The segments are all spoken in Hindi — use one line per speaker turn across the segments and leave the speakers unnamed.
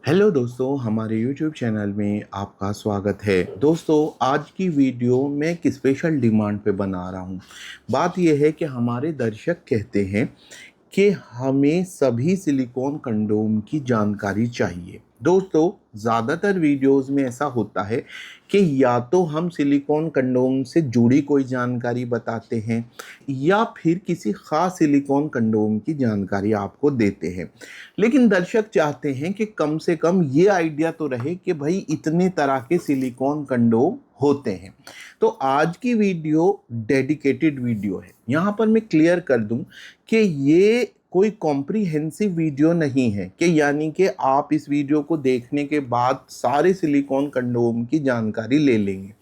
हेलो दोस्तों, हमारे YouTube चैनल में आपका स्वागत है। दोस्तों, आज की वीडियो मैं एक स्पेशल डिमांड पे बना रहा हूँ। बात यह है कि हमारे दर्शक कहते हैं कि हमें सभी सिलिकॉन कंडोम की जानकारी चाहिए। दोस्तों, ज़्यादातर वीडियोस में ऐसा होता है कि या तो हम सिलिकॉन कंडोम से जुड़ी कोई जानकारी बताते हैं या फिर किसी ख़ास सिलिकॉन कंडोम की जानकारी आपको देते हैं। लेकिन दर्शक चाहते हैं कि कम से कम ये आइडिया तो रहे कि भाई इतने तरह के सिलिकॉन कंडोम होते हैं। तो आज की वीडियो डेडिकेटेड वीडियो है। यहाँ पर मैं क्लियर कर दूं कि ये कोई कॉम्प्रिहेंसिव वीडियो नहीं है कि यानी कि आप इस वीडियो को देखने के बाद सारे सिलिकॉन कंडोम की जानकारी ले लेंगे।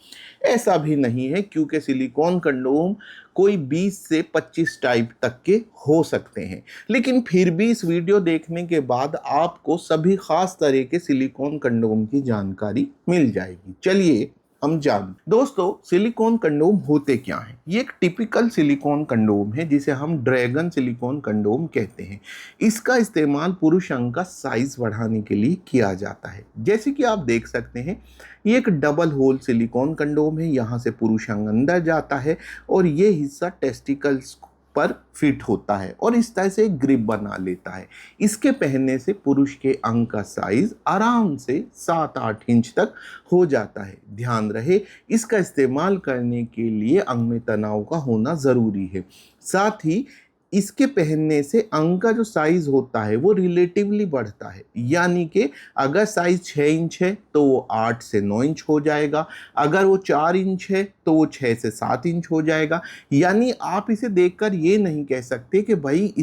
ऐसा भी नहीं है, क्योंकि सिलिकॉन कंडोम कोई 20 से 25 टाइप तक के हो सकते हैं। लेकिन फिर भी इस वीडियो देखने के बाद आपको सभी खास तरह के सिलिकॉन कंडोम की जानकारी मिल जाएगी। चलिए हम जान। दोस्तों, सिलिकॉन कंडोम होते क्या हैं? ये एक टिपिकल सिलिकॉन कंडोम है जिसे हम ड्रैगन सिलिकॉन कंडोम कहते हैं। इसका इस्तेमाल पुरुष अंग का साइज बढ़ाने के लिए किया जाता है। जैसे कि आप देख सकते हैं, ये एक डबल होल सिलिकॉन कंडोम है। यहाँ से पुरुष अंग अंदर जाता है और ये हिस्सा टेस्टिकल्स पर फिट होता है और इस तरह से एक ग्रिप बना लेता है। इसके पहनने से पुरुष के अंग का साइज आराम से 7-8 इंच तक हो जाता है। ध्यान रहे, इसका इस्तेमाल करने के लिए अंग में तनाव का होना ज़रूरी है। साथ ही इसके पहनने से अंग का जो साइज होता है वो रिलेटिवली बढ़ता है। यानी कि अगर साइज 6 इंच है तो वो 8 से 9 इंच हो जाएगा। अगर वो 4 इंच है तो वो 6 से 7 इंच हो जाएगा। यानी आप इसे देखकर ये नहीं कह सकते कि भाई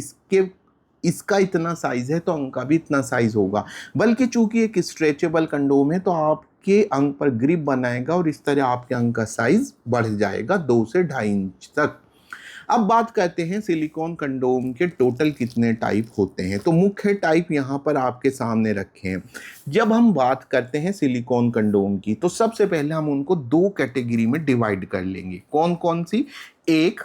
इसका इतना साइज है तो अंग का भी इतना साइज होगा, बल्कि चूंकि एक स्ट्रेचेबल कंडोम है तो आपके अंग पर ग्रिप बनाएगा और इस तरह आपके अंग का साइज बढ़ जाएगा 2 से 2.5 इंच तक। अब बात करते हैं सिलिकॉन कंडोम के टोटल कितने टाइप होते हैं। तो मुख्य टाइप यहाँ पर आपके सामने रखे हैं। जब हम बात करते हैं सिलिकॉन कंडोम की तो सबसे पहले हम उनको 2 कैटेगरी में डिवाइड कर लेंगे। कौन कौन सी? एक,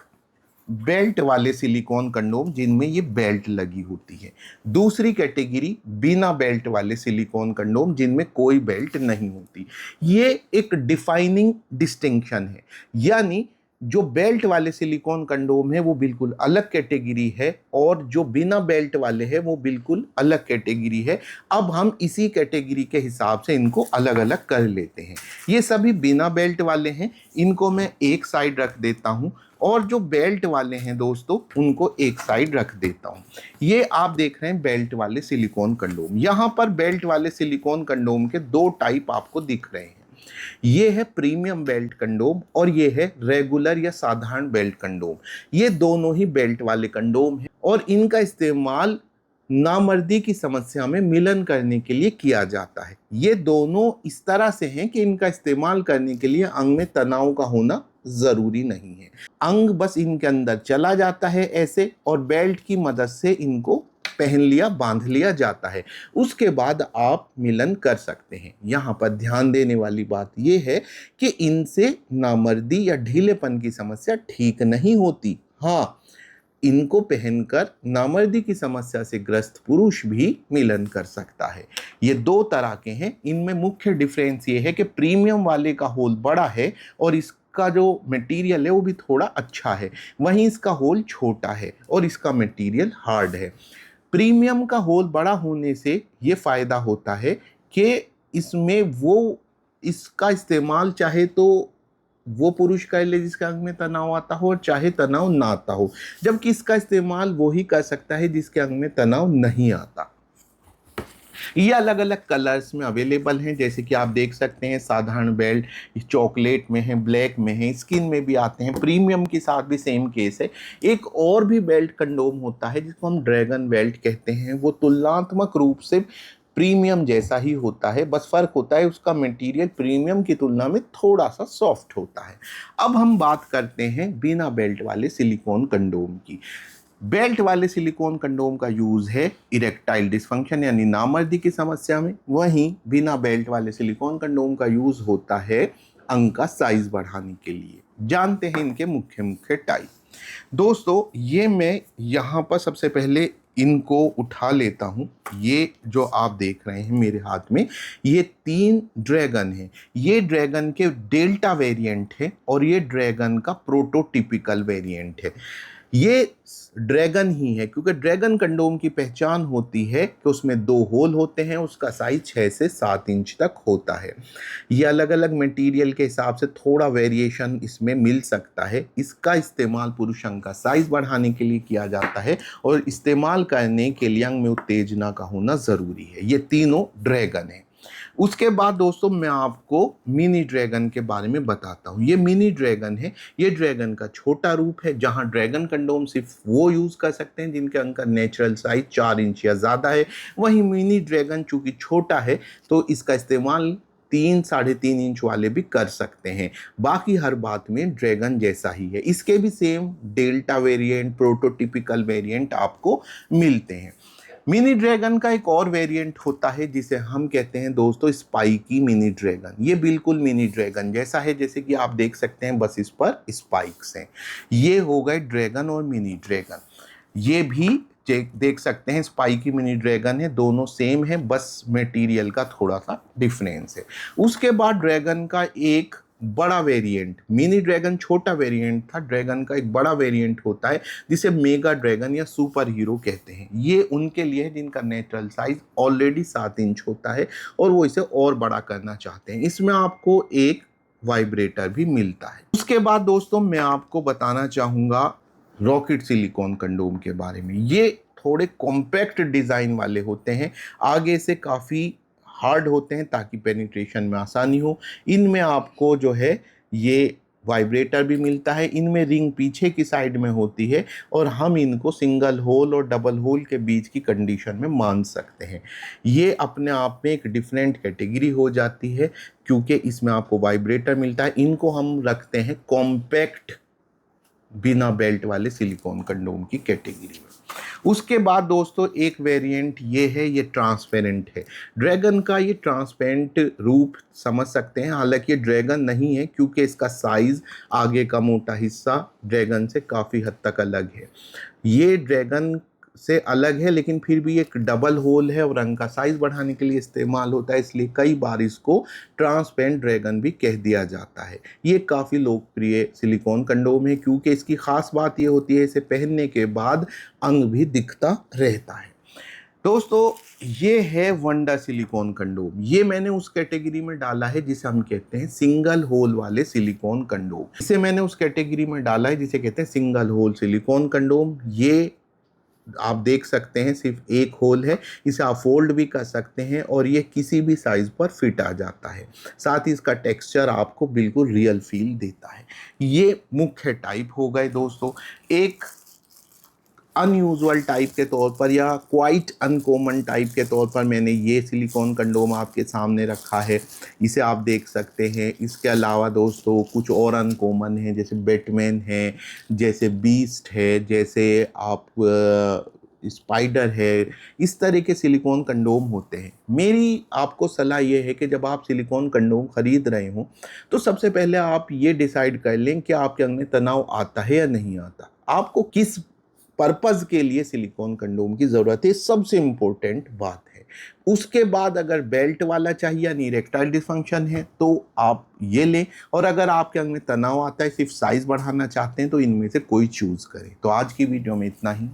बेल्ट वाले सिलिकॉन कंडोम जिनमें ये बेल्ट लगी होती है। दूसरी कैटेगरी बिना बेल्ट वाले सिलिकॉन कंडोम जिनमें कोई बेल्ट नहीं होती। ये एक डिफाइनिंग डिस्टिंक्शन है। यानी जो बेल्ट वाले सिलिकॉन कंडोम है वो बिल्कुल अलग कैटेगरी है और जो बिना बेल्ट वाले हैं वो बिल्कुल अलग कैटेगरी है। अब हम इसी कैटेगरी के हिसाब से इनको अलग अलग कर लेते हैं। ये सभी बिना बेल्ट वाले हैं, इनको मैं एक साइड रख देता हूं और जो बेल्ट वाले हैं दोस्तों उनको एक साइड रख देता हूं। ये आप देख रहे हैं बेल्ट वाले सिलिकॉन कंडोम। यहां पर बेल्ट वाले सिलिकॉन कंडोम के 2 टाइप आपको दिख रहे हैं। ये है प्रीमियम बेल्ट कंडोम और ये है रेगुलर या साधारण बेल्ट कंडोम। ये दोनों ही बेल्ट वाले कंडोम हैं और इनका इस्तेमाल नामर्दी की समस्या में मिलन करने के लिए किया जाता है। ये दोनों इस तरह से हैं कि इनका इस्तेमाल करने के लिए अंग में तनाव का होना जरूरी नहीं है। अंग बस इनके अंदर चला जाता है ऐसे और बेल्ट की मदद से इनको पहन लिया, बांध लिया जाता है। उसके बाद आप मिलन कर सकते हैं। यहाँ पर ध्यान देने वाली बात यह है कि इनसे नामर्दी या ढीलेपन की समस्या ठीक नहीं होती। हाँ, इनको पहनकर नामर्दी की समस्या से ग्रस्त पुरुष भी मिलन कर सकता है। ये 2 तरह के हैं। इनमें मुख्य डिफरेंस ये है कि प्रीमियम वाले का होल बड़ा है और इसका जो मटेरियल है वो भी थोड़ा अच्छा है, वहीं इसका होल छोटा है और इसका मटेरियल हार्ड है। प्रीमियम का होल बड़ा होने से ये फायदा होता है कि इसमें वो इसका इस्तेमाल चाहे तो वो पुरुष कर ले जिसके अंग में तनाव आता हो और चाहे तनाव ना आता हो, जबकि इसका इस्तेमाल वो ही कर सकता है जिसके अंग में तनाव नहीं आता। ये अलग अलग कलर्स में अवेलेबल हैं, जैसे कि आप देख सकते हैं साधारण बेल्ट चॉकलेट में है, ब्लैक में है, स्किन में भी आते हैं। प्रीमियम के साथ भी सेम केस है। एक और भी बेल्ट कंडोम होता है जिसको हम ड्रैगन बेल्ट कहते हैं। वो तुलनात्मक रूप से प्रीमियम जैसा ही होता है, बस फर्क होता है उसका मटेरियल प्रीमियम की तुलना में थोड़ा सा सॉफ्ट होता है। अब हम बात करते हैं बिना बेल्ट वाले सिलिकॉन कंडोम की। बेल्ट वाले सिलिकॉन कंडोम का यूज़ है इरेक्टाइल डिस्फंक्शन यानी नामर्दी की समस्या में। वहीं बिना बेल्ट वाले सिलिकॉन कंडोम का यूज़ होता है अंग का साइज बढ़ाने के लिए। जानते हैं इनके मुख्य मुख्य टाइप। दोस्तों, ये मैं यहाँ पर सबसे पहले इनको उठा लेता हूँ। ये जो आप देख रहे हैं मेरे हाथ में, ये 3 ड्रैगन हैं। ये ड्रैगन के डेल्टा वेरिएंट है और ये ड्रैगन का प्रोटोटिपिकल वेरिएंट है। ये ड्रैगन ही है, क्योंकि ड्रैगन कंडोम की पहचान होती है कि उसमें 2 होल होते हैं, उसका साइज 6 से 7 इंच तक होता है। ये अलग अलग मटेरियल के हिसाब से थोड़ा वेरिएशन इसमें मिल सकता है। इसका इस्तेमाल पुरुष अंग का साइज बढ़ाने के लिए किया जाता है और इस्तेमाल करने के लिए अंग में उत्तेजना का होना ज़रूरी है। ये तीनों ड्रैगन हैं। उसके बाद दोस्तों मैं आपको मिनी ड्रैगन के बारे में बताता हूँ। ये मिनी ड्रैगन है, ये ड्रैगन का छोटा रूप है, जहाँ ड्रैगन कंडोम सिर्फ वो यूज़ कर सकते हैं जिनके अंग का नेचुरल साइज 4 इंच या ज़्यादा है। वहीं मिनी ड्रैगन चूँकि छोटा है तो इसका इस्तेमाल 3-3.5 इंच वाले भी कर सकते हैं। बाकी हर बात में ड्रैगन जैसा ही है। इसके भी सेम डेल्टा वेरिएंट, प्रोटोटिपिकल वेरिएंट आपको मिलते हैं। मिनी ड्रैगन का एक और वेरिएंट होता है जिसे हम कहते हैं दोस्तों स्पाइकी मिनी ड्रैगन। ये बिल्कुल मिनी ड्रैगन जैसा है, जैसे कि आप देख सकते हैं बस इस पर स्पाइक्स हैं। ये हो गए ड्रैगन और मिनी ड्रैगन। ये भी देख सकते हैं स्पाइकी मिनी ड्रैगन है, दोनों सेम है, बस मटेरियल का थोड़ा सा डिफरेंस है। उसके बाद ड्रैगन का एक बड़ा वेरिएंट, मिनी ड्रैगन छोटा वेरिएंट था, ड्रैगन का एक बड़ा वेरिएंट होता है जिसे मेगा ड्रैगन या सुपर हीरो कहते हैं। ये उनके लिए है जिनका नेचुरल साइज ऑलरेडी 7 इंच होता है और वो इसे और बड़ा करना चाहते हैं। इसमें आपको एक वाइब्रेटर भी मिलता है। उसके बाद दोस्तों मैं आपको बताना चाहूँगा रॉकेट सिलिकॉन कंडोम के बारे में। ये थोड़े कॉम्पैक्ट डिज़ाइन वाले होते हैं, आगे से काफ़ी हार्ड होते हैं ताकि पेनिट्रेशन में आसानी हो। इनमें आपको जो है ये वाइब्रेटर भी मिलता है। इनमें रिंग पीछे की साइड में होती है और हम इनको सिंगल होल और डबल होल के बीच की कंडीशन में मान सकते हैं। ये अपने आप में एक डिफरेंट कैटेगरी हो जाती है क्योंकि इसमें आपको वाइब्रेटर मिलता है। इनको हम रखते हैं कॉम्पैक्ट बिना बेल्ट वाले सिलिकॉन कंडोम की कैटेगरी में। उसके बाद दोस्तों एक वेरिएंट ये है, ये ट्रांसपेरेंट है। ड्रैगन का ये ट्रांसपेरेंट रूप समझ सकते हैं, हालांकि ये ड्रैगन नहीं है क्योंकि इसका साइज आगे का मोटा हिस्सा ड्रैगन से काफ़ी हद तक अलग है। ये ड्रैगन से अलग है लेकिन फिर भी एक डबल होल है और रंग का साइज बढ़ाने के लिए इस्तेमाल होता है, इसलिए कई बार इसको ट्रांसपेरेंट ड्रैगन भी कह दिया जाता है। ये काफ़ी लोकप्रिय सिलिकॉन कंडोम है क्योंकि इसकी ख़ास बात ये होती है इसे पहनने के बाद अंग भी दिखता रहता है। दोस्तों ये है वंडा सिलिकॉन कंडोम। ये मैंने उस कैटेगरी में डाला है जिसे हम कहते हैं सिंगल होल वाले सिलिकॉन कंडोम। इसे मैंने उस कैटेगरी में डाला है जिसे कहते हैं सिंगल होल सिलिकॉन कंडोम। ये आप देख सकते हैं सिर्फ एक होल है, इसे आप फोल्ड भी कर सकते हैं और ये किसी भी साइज पर फिट आ जाता है। साथ ही इसका टेक्सचर आपको बिल्कुल रियल फील देता है। ये मुख्य टाइप हो गए दोस्तों। एक अनयूजुअल टाइप के तौर पर या क्वाइट अनकॉमन टाइप के तौर पर मैंने ये सिलिकॉन कंडोम आपके सामने रखा है, इसे आप देख सकते हैं। इसके अलावा दोस्तों कुछ और अनकॉमन हैं, जैसे बैटमैन है, जैसे बीस्ट है, जैसे आप स्पाइडर है। इस तरह के सिलिकॉन कंडोम होते हैं। मेरी आपको सलाह ये है कि जब आप सिलिकॉन कंडोम ख़रीद रहे हो तो सबसे पहले आप ये डिसाइड कर लें कि आपके अंग में तनाव आता है या नहीं आता, आपको किस पर्पज़ के लिए सिलिकॉन कंडोम की ज़रूरत है, सबसे इम्पोर्टेंट बात है। उसके बाद अगर बेल्ट वाला चाहिए यानी इरेक्टाइल डिसफंक्शन है तो आप ये लें, और अगर आपके अंग में तनाव आता है, सिर्फ साइज़ बढ़ाना चाहते हैं, तो इनमें से कोई चूज़ करें। तो आज की वीडियो में इतना ही।